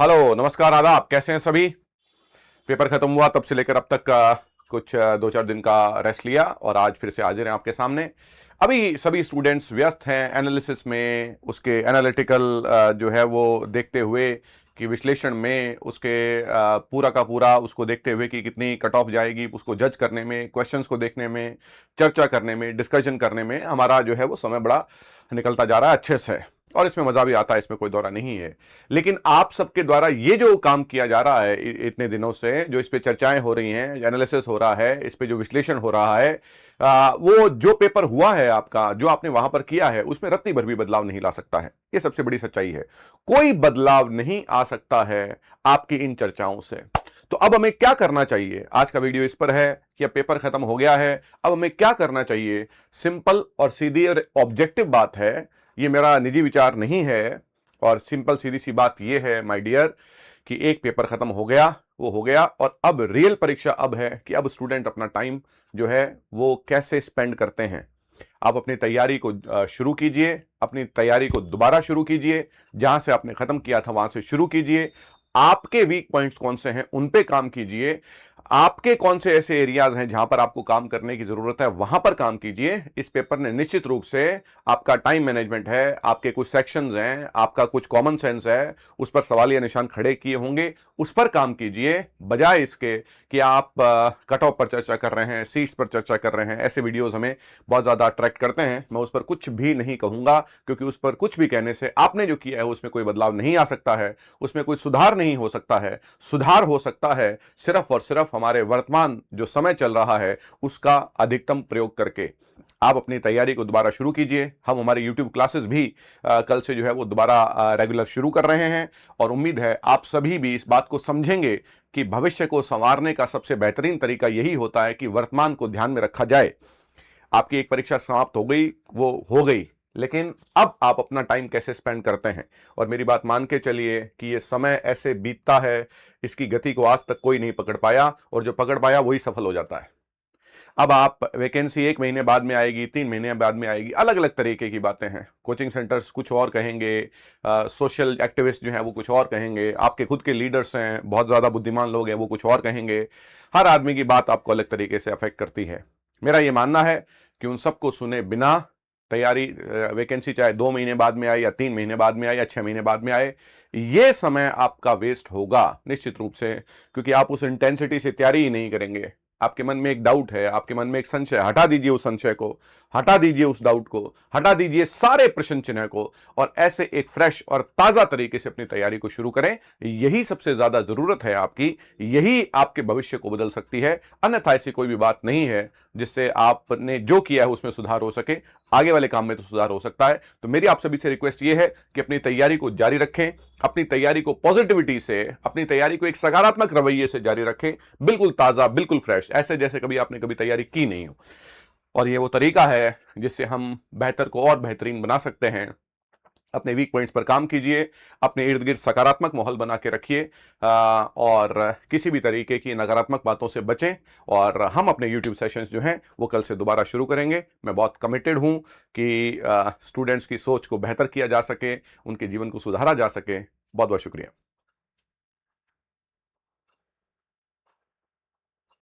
Hello, नमस्कार, आदाब। कैसे हैं सभी? पेपर खत्म हुआ तब से लेकर अब तक का कुछ 2-4 दिन का रेस्ट लिया और आज फिर से हाजिर हैं आपके सामने। अभी सभी स्टूडेंट्स व्यस्त हैं एनालिसिस में, उसके एनालिटिकल जो है वो देखते हुए कि विश्लेषण में उसके पूरा का पूरा उसको देखते हुए कि कितनी कट ऑफ जाएगी, उसको जज करने में, क्वेश्चंस को देखने में, चर्चा करने में, डिस्कशन करने में हमारा जो है वो समय बड़ा निकलता जा रहा है अच्छे से। और इसमें मजा भी आता है, इसमें कोई दौरा नहीं है। लेकिन आप सबके द्वारा ये जो काम किया जा रहा है इतने दिनों से, जो इस पे चर्चाएं हो रही हैं, एनालिसिस हो रहा है, इस पे जो विश्लेषण हो रहा है, वो जो पेपर हुआ है आपका, जो आपने वहां पर किया है, उसमें रत्ती भर भी बदलाव नहीं ला सकता है। ये सबसे बड़ी सच्चाई है। कोई बदलाव नहीं आ सकता है आपकी इन चर्चाओं से। तो अब हमें क्या करना चाहिए? आज का वीडियो इस पर है कि अब पेपर खत्म हो गया है, अब हमें क्या करना चाहिए। सिंपल और सीधी और ऑब्जेक्टिव बात है, ये मेरा निजी विचार नहीं है। और सिंपल सीधी सी बात ये है माय डियर कि एक पेपर खत्म हो गया, वो हो गया, और अब रियल परीक्षा अब है कि अब स्टूडेंट अपना टाइम जो है वो कैसे स्पेंड करते हैं। आप अपनी तैयारी को शुरू कीजिए, अपनी तैयारी को दोबारा शुरू कीजिए, जहां से आपने खत्म किया था वहां से शुरू कीजिए। आपके वीक पॉइंट्स कौन से हैं उन पे काम कीजिए। आपके कौन से ऐसे एरियाज हैं जहां पर आपको काम करने की जरूरत है, वहां पर काम कीजिए। इस पेपर ने निश्चित रूप से आपका टाइम मैनेजमेंट है, आपके कुछ सेक्शंस हैं, आपका कुछ कॉमन सेंस है, उस पर सवालिया निशान खड़े किए होंगे। उस पर काम कीजिए, बजाय इसके कि आप कट ऑफ पर चर्चा कर रहे हैं, सीट्स पर चर्चा कर रहे हैं। ऐसे वीडियोस हमें बहुत ज्यादा अट्रैक्ट करते हैं। मैं उस पर कुछ भी नहीं कहूंगा, क्योंकि उस पर कुछ भी कहने से आपने जो किया है उसमें कोई बदलाव नहीं आ सकता है, उसमें कोई सुधार नहीं हो सकता है। सुधार हो सकता है सिर्फ और सिर्फ हमारे वर्तमान जो समय चल रहा है उसका अधिकतम प्रयोग करके। आप अपनी तैयारी को दोबारा शुरू कीजिए। हम हमारे YouTube क्लासेस भी कल से जो है वो दोबारा रेगुलर शुरू कर रहे हैं, और उम्मीद है आप सभी भी इस बात को समझेंगे कि भविष्य को संवारने का सबसे बेहतरीन तरीका यही होता है कि वर्तमान को ध्यान में रखा जाए। आपकी एक परीक्षा समाप्त हो गई, वो हो गई, लेकिन अब आप अपना टाइम कैसे स्पेंड करते हैं। और मेरी बात मान के चलिए कि ये समय ऐसे बीतता है, इसकी गति को आज तक कोई नहीं पकड़ पाया, और जो पकड़ पाया वही सफल हो जाता है। अब आप वैकेंसी 1 महीने बाद में आएगी, 3 महीने बाद में आएगी, अलग अलग तरीके की बातें हैं। कोचिंग सेंटर्स कुछ और कहेंगे, सोशल एक्टिविस्ट जो हैं वो कुछ और कहेंगे, आपके खुद के लीडर्स हैं, बहुत ज़्यादा बुद्धिमान लोग हैं, वो कुछ और कहेंगे। हर आदमी की बात आपको अलग तरीके से अफेक्ट करती है। मेरा ये मानना है कि उन सबको सुने बिना तैयारी, वैकेंसी चाहे 2 महीने बाद में आए या 3 महीने बाद में आए या 6 महीने बाद में आए, ये समय आपका वेस्ट होगा निश्चित रूप से, क्योंकि आप उस इंटेंसिटी से तैयारी ही नहीं करेंगे। आपके मन में एक डाउट है, आपके मन में एक संशय, हटा दीजिए उस संशय को, हटा दीजिए उस डाउट को, हटा दीजिए सारे प्रश्न चिन्ह को, और ऐसे एक फ्रेश और ताजा तरीके से अपनी तैयारी को शुरू करें। यही सबसे ज्यादा जरूरत है आपकी, यही आपके भविष्य को बदल सकती है। अन्यथा ऐसी कोई भी बात नहीं है जिससे आपने जो किया है उसमें सुधार हो सके। आगे वाले काम में तो सुधार हो सकता है। तो मेरी आप सभी से रिक्वेस्ट ये है कि अपनी तैयारी को जारी रखें, अपनी तैयारी को पॉजिटिविटी से, अपनी तैयारी को एक सकारात्मक रवैये से जारी रखें, बिल्कुल ताजा, बिल्कुल फ्रेश, ऐसे जैसे कभी आपने कभी तैयारी की नहीं हो। और ये वो तरीका है जिससे हम बेहतर को और बेहतरीन बना सकते हैं। अपने वीक पॉइंट्स पर काम कीजिए, अपने इर्द गिर्द सकारात्मक माहौल बना के रखिए, और किसी भी तरीके की नकारात्मक बातों से बचें। और हम अपने YouTube सेशंस जो हैं वो कल से दोबारा शुरू करेंगे। मैं बहुत कमिटेड हूं कि स्टूडेंट्स की सोच को बेहतर किया जा सके, उनके जीवन को सुधारा जा सके। बहुत बहुत शुक्रिया।